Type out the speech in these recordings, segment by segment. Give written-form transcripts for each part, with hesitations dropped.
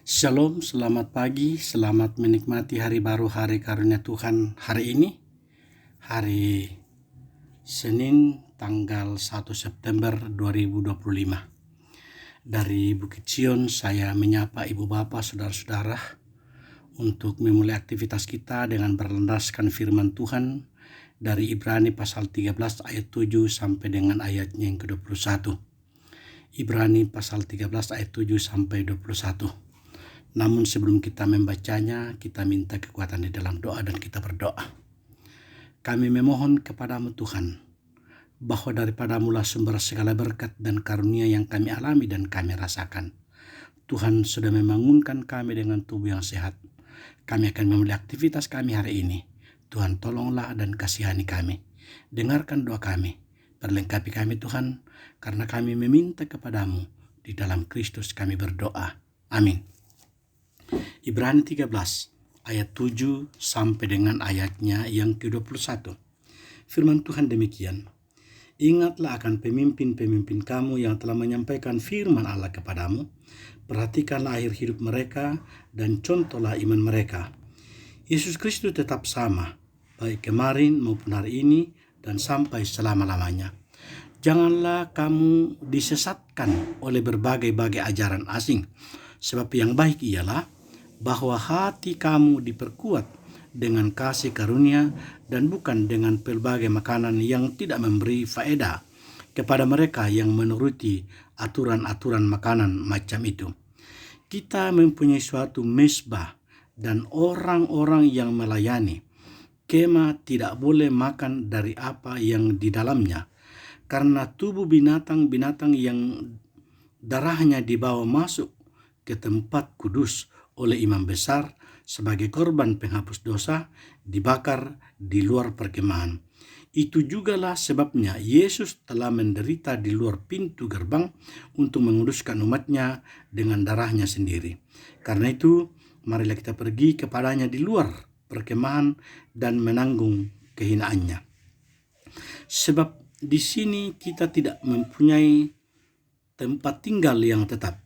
Shalom, selamat pagi, selamat menikmati hari baru, hari karunia Tuhan hari ini, hari Senin tanggal 1 September 2025. Dari Bukit Sion saya menyapa ibu bapak, saudara-saudara untuk memulai aktivitas kita dengan berlandaskan firman Tuhan dari Ibrani pasal 13 ayat 7 sampai dengan ayatnya yang ke-21. Ibrani pasal 13 ayat 7 sampai 21. Namun sebelum kita membacanya, kita minta kekuatan di dalam doa dan kita berdoa. Kami memohon kepadamu Tuhan, bahwa daripadamulah sumber segala berkat dan karunia yang kami alami dan kami rasakan. Tuhan sudah membangunkan kami dengan tubuh yang sehat. Kami akan memulai aktivitas kami hari ini. Tuhan tolonglah dan kasihani kami. Dengarkan doa kami. Perlengkapi kami Tuhan, karena kami meminta kepadamu. Di dalam Kristus kami berdoa. Amin. Ibrani 13 ayat 7 sampai dengan ayatnya yang ke-21. Firman Tuhan demikian. Ingatlah akan pemimpin-pemimpin kamu yang telah menyampaikan firman Allah kepadamu. Perhatikanlah akhir hidup mereka dan contohlah iman mereka. Yesus Kristus tetap sama, baik kemarin maupun hari ini dan sampai selama-lamanya. Janganlah kamu disesatkan oleh berbagai-bagai ajaran asing, sebab yang baik ialah bahwa hati kamu diperkuat dengan kasih karunia dan bukan dengan pelbagai makanan yang tidak memberi faedah kepada mereka yang menuruti aturan-aturan makanan macam itu. Kita mempunyai suatu mezbah dan orang-orang yang melayani. Kemah tidak boleh makan dari apa yang di dalamnya, karena tubuh binatang-binatang yang darahnya dibawa masuk ke tempat kudus oleh imam besar sebagai korban penghapus dosa dibakar di luar perkemahan. Itu jugalah sebabnya Yesus telah menderita di luar pintu gerbang untuk menguduskan umatnya dengan darahnya sendiri. Karena itu, marilah kita pergi kepadanya di luar perkemahan dan menanggung kehinaannya. Sebab di sini kita tidak mempunyai tempat tinggal yang tetap.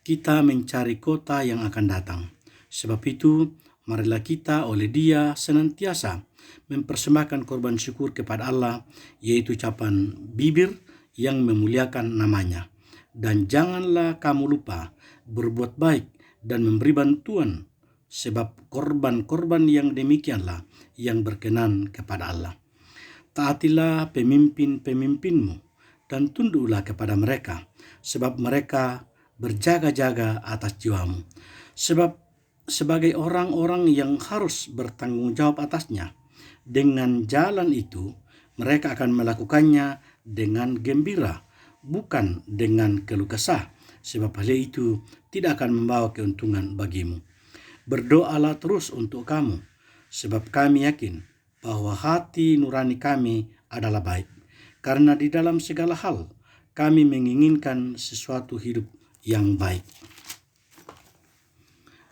Kita mencari kota yang akan datang. Sebab itu, marilah kita oleh Dia senantiasa mempersembahkan korban syukur kepada Allah, yaitu ucapan bibir yang memuliakan namanya. Dan janganlah kamu lupa berbuat baik dan memberi bantuan, sebab korban-korban yang demikianlah yang berkenan kepada Allah. Taatilah pemimpin-pemimpinmu dan tunduklah kepada mereka, sebab mereka berjaga-jaga atas jiwamu. Sebab sebagai orang-orang yang harus bertanggung jawab atasnya, dengan jalan itu mereka akan melakukannya dengan gembira, bukan dengan keluh kesah, sebab hal itu tidak akan membawa keuntungan bagimu. Berdoalah terus untuk kamu, sebab kami yakin bahwa hati nurani kami adalah baik, karena di dalam segala hal kami menginginkan sesuatu hidup yang baik.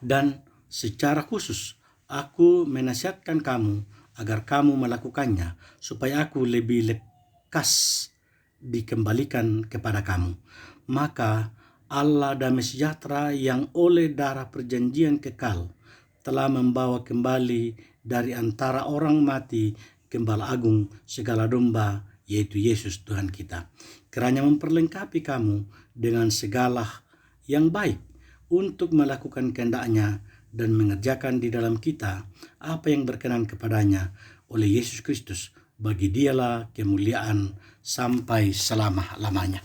Dan secara khusus aku menasihatkan kamu agar kamu melakukannya, supaya aku lebih lekas dikembalikan kepada kamu. Maka Allah damai sejahtera yang oleh darah perjanjian kekal telah membawa kembali dari antara orang mati Gembala Agung segala domba, yaitu Yesus Tuhan kita. Kiranya memperlengkapi kamu dengan segala yang baik untuk melakukan kehendak-Nya dan mengerjakan di dalam kita apa yang berkenan kepadanya oleh Yesus Kristus. Bagi Dialah kemuliaan sampai selama-lamanya.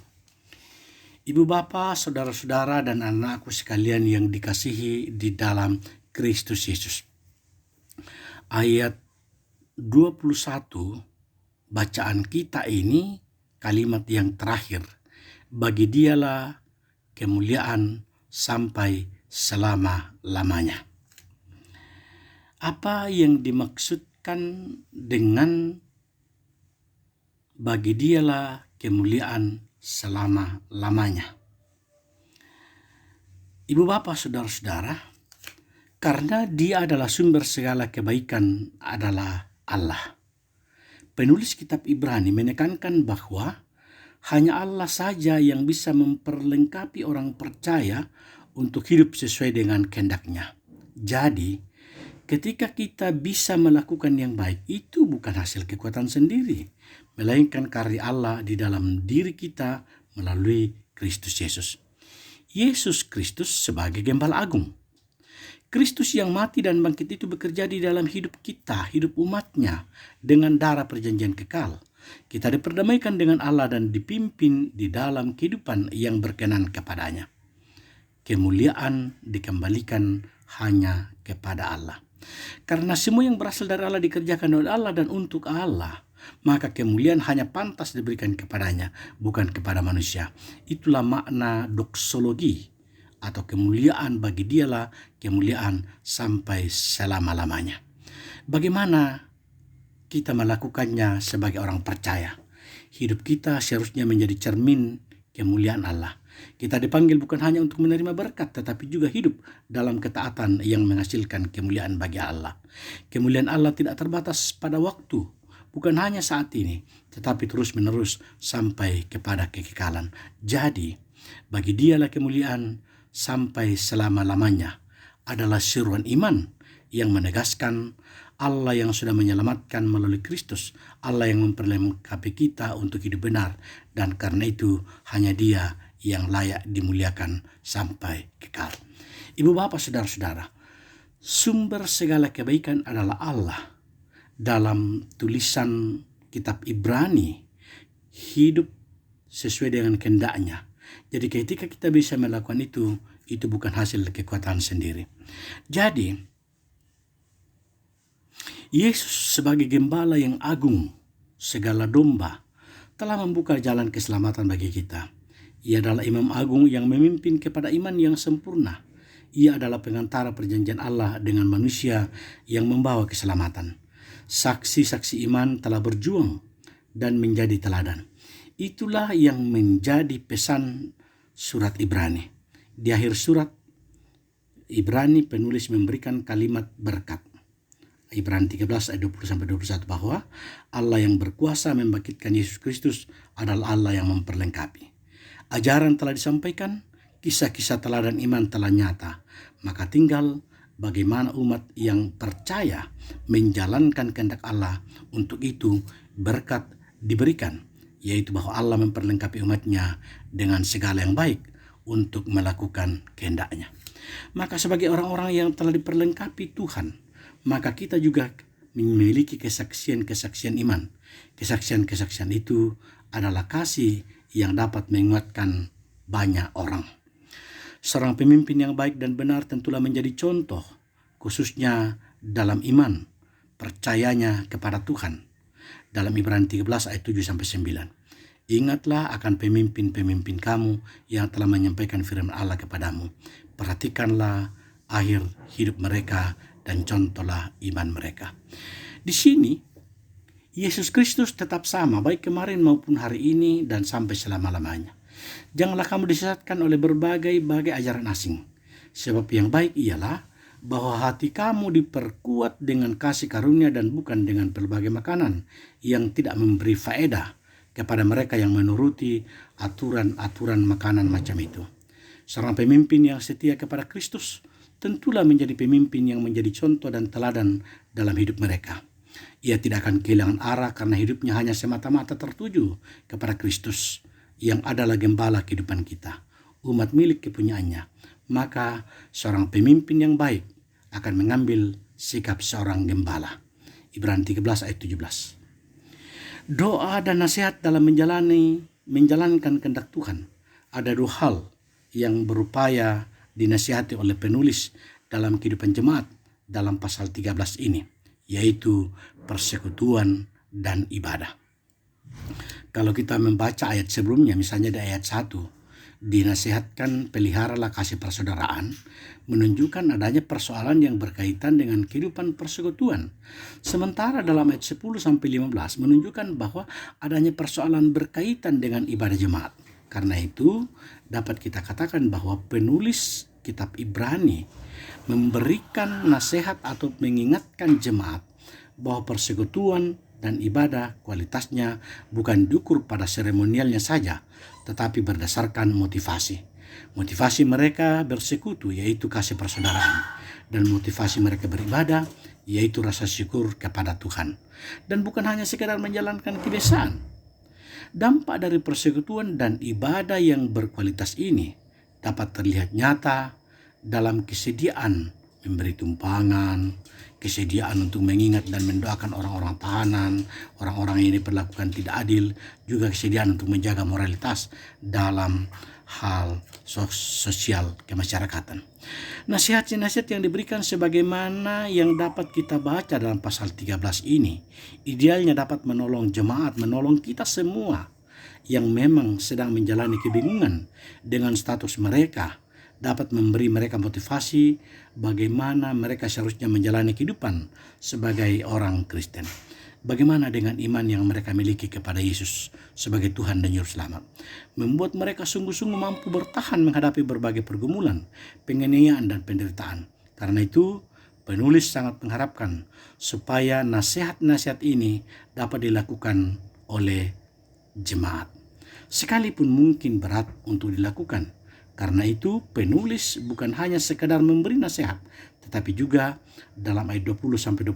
Ibu bapa, saudara-saudara dan anakku sekalian yang dikasihi di dalam Kristus Yesus. Ayat 21 bacaan kita ini kalimat yang terakhir. Bagi Dialah kemuliaan sampai selama-lamanya. Apa yang dimaksudkan dengan bagi Dialah kemuliaan selama-lamanya? Ibu bapak, saudara-saudara, karena Dia adalah sumber segala kebaikan adalah Allah. Penulis kitab Ibrani menekankan bahwa hanya Allah saja yang bisa memperlengkapi orang percaya untuk hidup sesuai dengan kehendak-Nya. Jadi, ketika kita bisa melakukan yang baik, itu bukan hasil kekuatan sendiri, melainkan karya Allah di dalam diri kita melalui Kristus Yesus. Yesus Kristus sebagai Gembala Agung. Kristus yang mati dan bangkit itu bekerja di dalam hidup kita, hidup umat-Nya, dengan darah perjanjian kekal. Kita diperdamaikan dengan Allah dan dipimpin di dalam kehidupan yang berkenan kepada-Nya. Kemuliaan dikembalikan hanya kepada Allah. Karena semua yang berasal dari Allah dikerjakan oleh Allah dan untuk Allah, maka kemuliaan hanya pantas diberikan kepada-Nya, bukan kepada manusia. Itulah makna doksologi, atau kemuliaan bagi Dialah kemuliaan sampai selama-lamanya. Bagaimana kita melakukannya sebagai orang percaya? Hidup kita seharusnya menjadi cermin kemuliaan Allah. Kita dipanggil bukan hanya untuk menerima berkat, tetapi juga hidup dalam ketaatan yang menghasilkan kemuliaan bagi Allah. Kemuliaan Allah tidak terbatas pada waktu, bukan hanya saat ini, tetapi terus-menerus sampai kepada kekekalan. Jadi, bagi Dialah kemuliaan sampai selama-lamanya adalah seruan iman yang menegaskan Allah yang sudah menyelamatkan melalui Kristus, Allah yang memperlengkapi kita untuk hidup benar, dan karena itu hanya Dia yang layak dimuliakan sampai kekal. Ibu bapak saudara-saudara, sumber segala kebaikan adalah Allah. Dalam tulisan kitab Ibrani, hidup sesuai dengan kehendak-Nya. Jadi ketika kita bisa melakukan itu bukan hasil kekuatan sendiri. Jadi, Yesus sebagai Gembala yang agung, segala domba, telah membuka jalan keselamatan bagi kita. Ia adalah Imam Agung yang memimpin kepada iman yang sempurna. Ia adalah pengantara perjanjian Allah dengan manusia yang membawa keselamatan. Saksi-saksi iman telah berjuang dan menjadi teladan. Itulah yang menjadi pesan surat Ibrani. Di akhir surat Ibrani penulis memberikan kalimat berkat. Ibrani 13 ayat 20-21 bahwa Allah yang berkuasa membangkitkan Yesus Kristus adalah Allah yang memperlengkapi. Ajaran telah disampaikan, kisah-kisah teladan iman telah nyata. Maka tinggal bagaimana umat yang percaya menjalankan kehendak Allah. Untuk itu berkat diberikan, yaitu bahwa Allah memperlengkapi umat-Nya dengan segala yang baik untuk melakukan kehendak-Nya. Maka sebagai orang-orang yang telah diperlengkapi Tuhan, maka kita juga memiliki kesaksian-kesaksian iman. Kesaksian-kesaksian itu adalah kasih yang dapat menguatkan banyak orang. Seorang pemimpin yang baik dan benar tentulah menjadi contoh, khususnya dalam iman, percayanya kepada Tuhan. Dalam Ibrani 13 ayat 7-9. Ingatlah akan pemimpin-pemimpin kamu yang telah menyampaikan firman Allah kepadamu. Perhatikanlah akhir hidup mereka dan contohlah iman mereka. Di sini, Yesus Kristus tetap sama baik kemarin maupun hari ini dan sampai selama-lamanya. Janganlah kamu disesatkan oleh berbagai ajaran asing. Sebab yang baik ialah bahwa hati kamu diperkuat dengan kasih karunia dan bukan dengan berbagai makanan yang tidak memberi faedah kepada mereka yang menuruti aturan-aturan makanan macam itu. Seorang pemimpin yang setia kepada Kristus tentulah menjadi pemimpin yang menjadi contoh dan teladan dalam hidup mereka. Ia tidak akan kehilangan arah karena hidupnya hanya semata-mata tertuju kepada Kristus yang adalah gembala kehidupan kita, umat milik kepunyaannya. Maka seorang pemimpin yang baik akan mengambil sikap seorang gembala. Ibrani 13 ayat 17. Doa dan nasihat dalam menjalankan kehendak Tuhan. Ada dua hal yang berupaya dinasihati oleh penulis dalam kehidupan jemaat dalam pasal 13 ini, yaitu persekutuan dan ibadah. Kalau kita membaca ayat sebelumnya, misalnya di ayat 1, dinasihatkan peliharalah kasih persaudaraan, menunjukkan adanya persoalan yang berkaitan dengan kehidupan persekutuan. Sementara dalam ayat 10-15 menunjukkan bahwa adanya persoalan berkaitan dengan ibadah jemaat. Karena itu dapat kita katakan bahwa penulis kitab Ibrani memberikan nasihat atau mengingatkan jemaat bahwa persekutuan dan ibadah kualitasnya bukan diukur pada seremonialnya saja, tetapi berdasarkan motivasi. Motivasi mereka bersekutu yaitu kasih persaudaraan, dan motivasi mereka beribadah yaitu rasa syukur kepada Tuhan. Dan bukan hanya sekedar menjalankan kebiasaan. Dampak dari persekutuan dan ibadah yang berkualitas ini dapat terlihat nyata dalam kesediaan memberi tumpangan, kesediaan untuk mengingat dan mendoakan orang-orang tahanan, orang-orang yang diperlakukan tidak adil, juga kesediaan untuk menjaga moralitas dalam hal sosial kemasyarakatan. Nasihat-nasihat yang diberikan sebagaimana yang dapat kita baca dalam pasal 13 ini, idealnya dapat menolong jemaat, menolong kita semua yang memang sedang menjalani kebingungan dengan status mereka, dapat memberi mereka motivasi bagaimana mereka seharusnya menjalani kehidupan sebagai orang Kristen. Bagaimana dengan iman yang mereka miliki kepada Yesus sebagai Tuhan dan Juru Selamat. Membuat mereka sungguh-sungguh mampu bertahan menghadapi berbagai pergumulan, penganiayaan dan penderitaan. Karena itu, penulis sangat mengharapkan supaya nasihat-nasihat ini dapat dilakukan oleh jemaat. Sekalipun mungkin berat untuk dilakukan. Karena itu penulis bukan hanya sekadar memberi nasihat, tetapi juga dalam ayat 20-21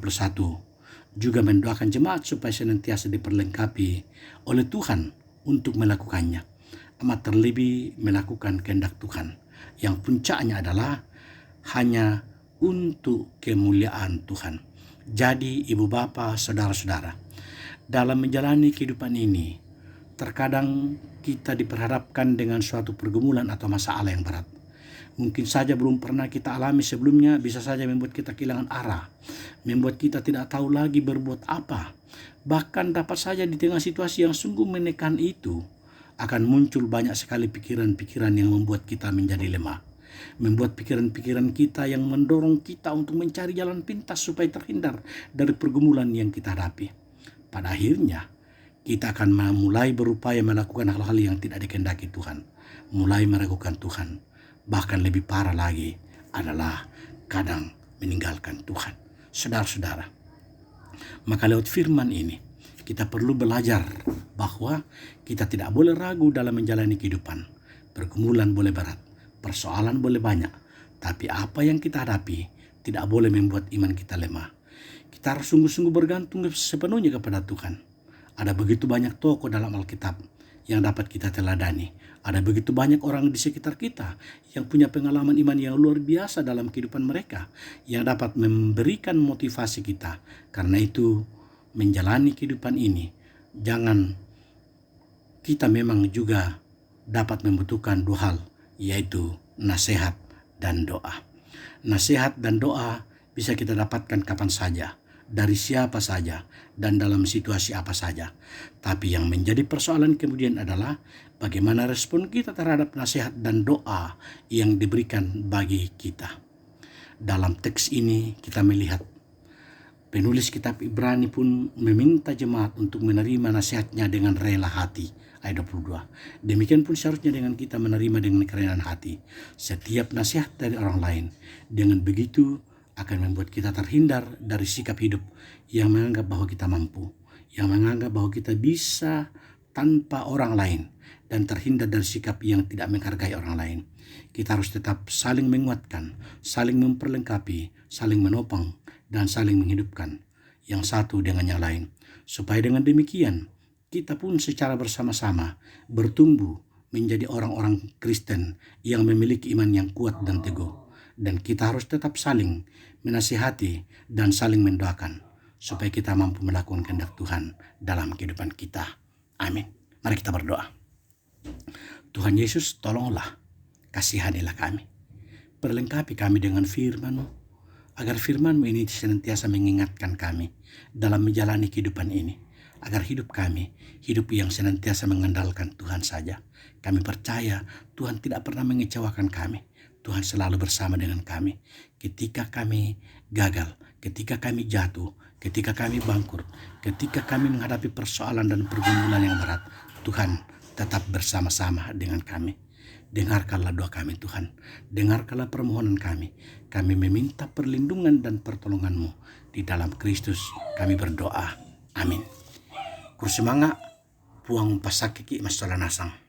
juga mendoakan jemaat supaya senantiasa diperlengkapi oleh Tuhan untuk melakukannya. Amat terlebih melakukan kehendak Tuhan, yang puncaknya adalah hanya untuk kemuliaan Tuhan. Jadi ibu bapa, saudara-saudara, dalam menjalani kehidupan ini, terkadang kita diperhadapkan dengan suatu pergumulan atau masalah yang berat. Mungkin saja belum pernah kita alami sebelumnya, bisa saja membuat kita kehilangan arah, membuat kita tidak tahu lagi berbuat apa. Bahkan dapat saja di tengah situasi yang sungguh menekan itu, akan muncul banyak sekali pikiran-pikiran yang membuat kita menjadi lemah. Membuat pikiran-pikiran kita yang mendorong kita untuk mencari jalan pintas supaya terhindar dari pergumulan yang kita hadapi. Pada akhirnya, kita akan mulai berupaya melakukan hal-hal yang tidak dikehendaki Tuhan. Mulai meragukan Tuhan. Bahkan lebih parah lagi adalah kadang meninggalkan Tuhan. Saudara-saudara, maka lewat firman ini, kita perlu belajar bahwa kita tidak boleh ragu dalam menjalani kehidupan. Pergumulan boleh berat, persoalan boleh banyak. Tapi apa yang kita hadapi tidak boleh membuat iman kita lemah. Kita harus sungguh-sungguh bergantung sepenuhnya kepada Tuhan. Ada begitu banyak tokoh dalam Alkitab yang dapat kita teladani. Ada begitu banyak orang di sekitar kita yang punya pengalaman iman yang luar biasa dalam kehidupan mereka, yang dapat memberikan motivasi kita. Karena itu, menjalani kehidupan ini, jangan kita memang juga dapat membutuhkan dua hal, yaitu nasihat dan doa. Nasihat dan doa bisa kita dapatkan kapan saja, dari siapa saja, dan dalam situasi apa saja. Tapi yang menjadi persoalan kemudian adalah bagaimana respon kita terhadap nasihat dan doa yang diberikan bagi kita. Dalam teks ini kita melihat penulis kitab Ibrani pun meminta jemaat untuk menerima nasihatnya dengan rela hati. Ayat 22. Demikian pun seharusnya dengan kita menerima dengan kerelaan hati setiap nasihat dari orang lain. Dengan begitu akan membuat kita terhindar dari sikap hidup yang menganggap bahwa kita mampu, yang menganggap bahwa kita bisa tanpa orang lain, dan terhindar dari sikap yang tidak menghargai orang lain. Kita harus tetap saling menguatkan, saling memperlengkapi, saling menopang, dan saling menghidupkan yang satu dengan yang lain. Supaya dengan demikian, kita pun secara bersama-sama bertumbuh menjadi orang-orang Kristen yang memiliki iman yang kuat dan teguh. Dan kita harus tetap saling menasihati dan saling mendoakan supaya kita mampu melakukan kehendak Tuhan dalam kehidupan kita. Amin. Mari kita berdoa. Tuhan Yesus, tolonglah, kasihanilah kami. Perlengkapi kami dengan firman-Mu, agar firman-Mu ini senantiasa mengingatkan kami dalam menjalani kehidupan ini. Agar hidup kami, hidup yang senantiasa mengandalkan Tuhan saja. Kami percaya Tuhan tidak pernah mengecewakan kami. Tuhan selalu bersama dengan kami. Ketika kami gagal, ketika kami jatuh, ketika kami bangkrut, ketika kami menghadapi persoalan dan pergumulan yang berat, Tuhan tetap bersama-sama dengan kami. Dengarkanlah doa kami Tuhan. Dengarkanlah permohonan kami. Kami meminta perlindungan dan pertolongan-Mu. Di dalam Kristus kami berdoa. Amin. Kursimanga puang pasakiki masalah nasang.